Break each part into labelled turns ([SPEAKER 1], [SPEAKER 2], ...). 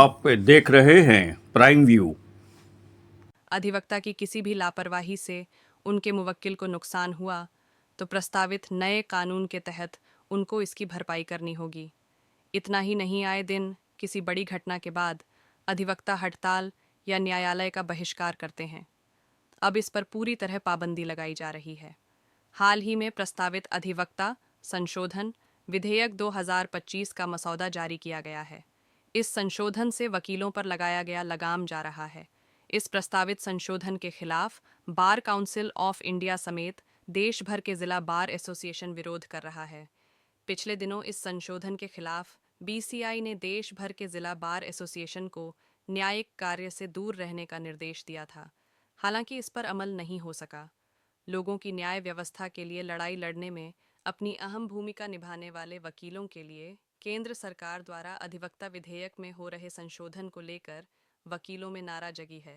[SPEAKER 1] आप देख रहे हैं प्राइम व्यू।
[SPEAKER 2] अधिवक्ता की किसी भी लापरवाही से उनके मुवक्किल को नुकसान हुआ तो प्रस्तावित नए कानून के तहत उनको इसकी भरपाई करनी होगी। इतना ही नहीं, आए दिन किसी बड़ी घटना के बाद अधिवक्ता हड़ताल या न्यायालय का बहिष्कार करते हैं। अब इस पर पूरी तरह पाबंदी लगाई जा रही है। हाल ही में प्रस्तावित अधिवक्ता संशोधन विधेयक 2025 का मसौदा जारी किया गया है। इस संशोधन से वकीलों पर लगाया गया लगाम जा रहा है। इस प्रस्तावित संशोधन के खिलाफ बार काउंसिल ऑफ इंडिया समेत देश भर के जिला बार एसोसिएशन विरोध कर रहा है। पिछले दिनों इस संशोधन के खिलाफ बीसीआई ने देश भर के जिला बार एसोसिएशन को न्यायिक कार्य से दूर रहने का निर्देश दिया था। हालांकि इस पर अमल नहीं हो सका। लोगों की न्याय व्यवस्था के लिए लड़ाई लड़ने में अपनी अहम भूमिका निभाने वाले वकीलों के लिए केंद्र सरकार द्वारा अधिवक्ता विधेयक में हो रहे संशोधन को लेकर वकीलों में नारा जगी है।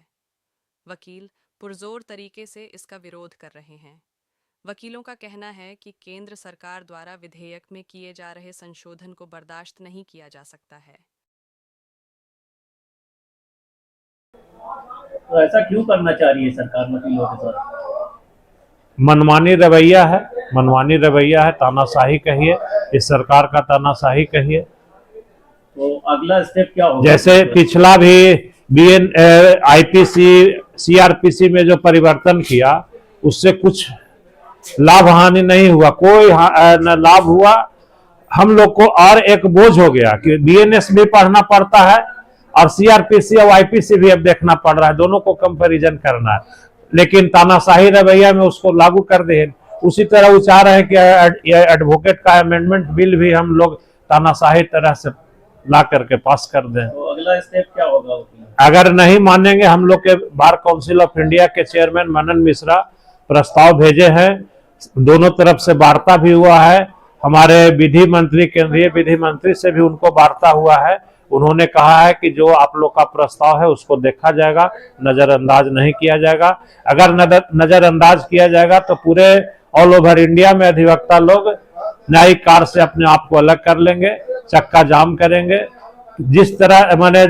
[SPEAKER 2] वकील पुरजोर तरीके से इसका विरोध कर रहे हैं। वकीलों का कहना है कि केंद्र सरकार द्वारा विधेयक में किए जा रहे संशोधन को बर्दाश्त नहीं किया जा सकता है।
[SPEAKER 3] तो ऐसा क्यों करना चाह रही है सरकार वकीलों के साथ?
[SPEAKER 4] मनमानी रवैया है, तानाशाही कहिए, इस सरकार का तानाशाही कहिए।
[SPEAKER 3] तो अगला स्टेप क्या होगा?
[SPEAKER 4] जैसे पिछला भी बीएन आईपीसी सीआरपीसी में जो परिवर्तन किया उससे कुछ लाभ हानि नहीं हुआ, कोई न लाभ हुआ। हम लोग को और एक बोझ हो गया कि बीएनएस भी पढ़ना पड़ता है और सीआरपीसी और आईपीसी भी अब देखना पड़ रहा है, दोनों को कंपैरिजन करना है। लेकिन तानाशाही रवैया में उसको लागू कर दे। उसी तरह वो चाह रहे हैं कि एडवोकेट का अमेंडमेंट बिल भी हम लोग तानाशाही तरह से ला करके पास कर दें।
[SPEAKER 3] तो अगला स्टेप क्या होगा?
[SPEAKER 4] अगर नहीं मानेंगे, हम लोग के बार काउंसिल ऑफ इंडिया के चेयरमैन मनन मिश्रा प्रस्ताव भेजे हैं, दोनों तरफ से वार्ता भी हुआ है। हमारे विधि मंत्री, केंद्रीय विधि मंत्री से भी उनको वार्ता हुआ है। उन्होंने कहा है कि जो आप लोग का प्रस्ताव है उसको देखा जाएगा, नजरअंदाज नहीं किया जाएगा। अगर नजरअंदाज किया जाएगा तो पूरे ऑल ओवर इंडिया में अधिवक्ता लोग न्यायिक कार्य से अपने आप को अलग कर लेंगे, चक्का जाम करेंगे। जिस तरह मैंने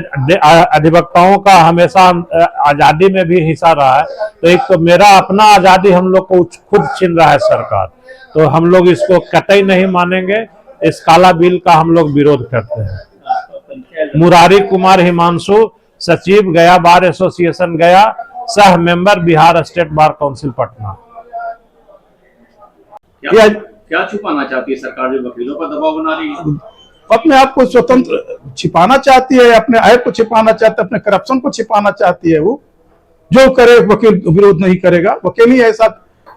[SPEAKER 4] अधिवक्ताओं का हमेशा आजादी में भी हिस्सा रहा है, तो एक तो मेरा अपना आजादी हम लोग को खुद छीन रहा है सरकार, तो हम लोग इसको कतई नहीं मानेंगे। इस काला बिल का हम लोग विरोध करते हैं। मुरारी कुमार हिमांशु, सचिव गया बार एसोसिएशन गया, सह member Bihar state bar council Patna.
[SPEAKER 3] क्या छुपाना चाहती है सरकार जो वकीलों पर दबाव बना रही है?
[SPEAKER 5] अपने आप को स्वतंत्र छिपाना चाहती है, अपने ऐप को छिपाना चाहती है, अपने करप्शन को छिपाना चाहती है। वो जो करे वकील विरोध नहीं करेगा। वकील ही ऐसा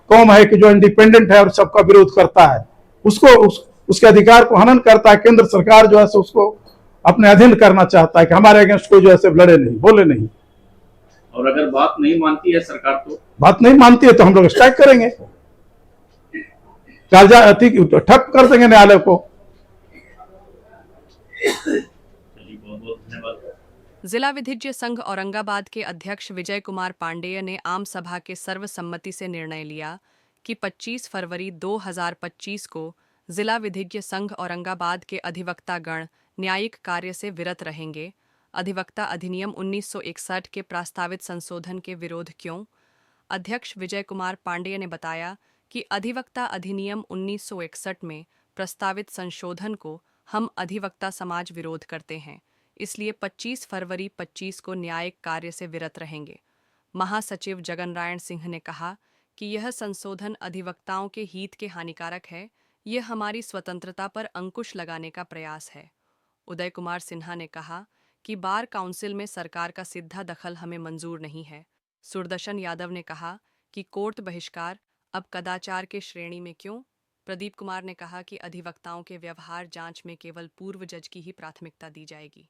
[SPEAKER 5] कौम है कि जो इंडिपेंडेंट है और सबका विरोध करता है, उसके अधिकार को हनन करता है। केंद्र सरकार जो है उसको अपने अधीन करना चाहता है कि हमारे अगेंस्ट कोई जो है लड़े नहीं, बोले नहीं।
[SPEAKER 3] और अगर बात नहीं मानती है सरकार, तो बात
[SPEAKER 5] नहीं मानती है तो हम लोग स्ट्राइक करेंगे, ठप कर देंगे न्यायालय को।
[SPEAKER 2] जिला विधिज्ञ संघ औरंगाबाद के अध्यक्ष विजय कुमार पांडेय ने आम सभा के सर्वसम्मति से निर्णय लिया कि 25 फरवरी 2025 को जिला विधिज्ञ संघ औरंगाबाद के अधिवक्ता गण न्यायिक कार्य से विरत रहेंगे। अधिवक्ता अधिनियम 1961 के प्रस्तावित संशोधन के विरोध क्यों? अध्यक्ष विजय कुमार पांडेय ने बताया कि अधिवक्ता अधिनियम 1961 में प्रस्तावित संशोधन को हम अधिवक्ता समाज विरोध करते हैं, इसलिए 25 फरवरी 25 को न्यायिक कार्य से विरत रहेंगे। महासचिव जगननारायण सिंह ने कहा कि यह संशोधन अधिवक्ताओं के हित के हानिकारक है, यह हमारी स्वतंत्रता पर अंकुश लगाने का प्रयास है। उदय कुमार सिन्हा ने कहा कि बार काउंसिल में सरकार का सीधा दखल हमें मंजूर नहीं है। सुरदर्शन यादव ने कहा कि कोर्ट बहिष्कार अब कदाचार के श्रेणी में क्यों? प्रदीप कुमार ने कहा कि अधिवक्ताओं के व्यवहार जांच में केवल पूर्व जज की ही प्राथमिकता दी जाएगी।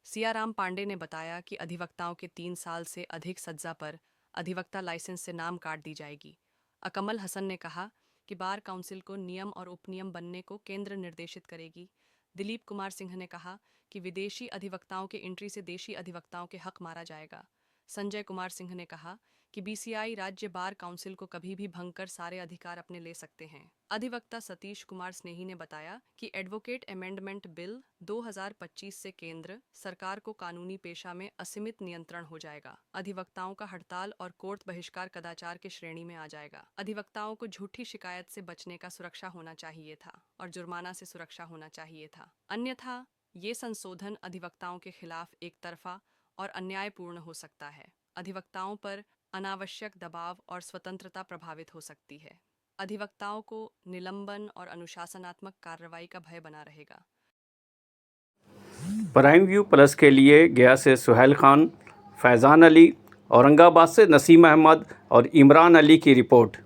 [SPEAKER 2] सियाराम पांडे ने बताया कि अधिवक्ताओं के 3 साल से अधिक सज्जा पर अधिवक्ता लाइसेंस से नाम काट दी जाएगी। अकमल हसन ने कहा कि बार काउंसिल को नियम और उपनियम बनने को केंद्र निर्देशित करेगी। दिलीप कुमार सिंह ने कहा कि विदेशी अधिवक्ताओं के एंट्री से देशी अधिवक्ताओं के हक मारा जाएगा। संजय कुमार सिंह ने कहा कि बीसीआई राज्य बार काउंसिल को कभी भी भंग कर सारे अधिकार अपने ले सकते हैं। अधिवक्ता सतीश कुमार स्नेही ने बताया कि एडवोकेट अमेंडमेंट बिल 2025 से केंद्र सरकार को कानूनी पेशा में असीमित नियंत्रण हो जाएगा। अधिवक्ताओं का हड़ताल और कोर्ट बहिष्कार कदाचार की श्रेणी में आ जाएगा। अधिवक्ताओं को झूठी शिकायत से बचने का सुरक्षा होना चाहिए था और जुर्माना से सुरक्षा होना चाहिए था, अन्यथा ये संशोधन अधिवक्ताओं के खिलाफ एक तरफा और अन्यायपूर्ण हो सकता है। अधिवक्ताओं पर अनावश्यक दबाव और स्वतंत्रता प्रभावित हो सकती है। अधिवक्ताओं को निलंबन और अनुशासनात्मक कार्रवाई का भय बना रहेगा।
[SPEAKER 1] प्राइम व्यू प्लस के लिए गया से सुहेल खान, फैज़ान अली, औरंगाबाद से नसीम अहमद और इमरान अली की रिपोर्ट।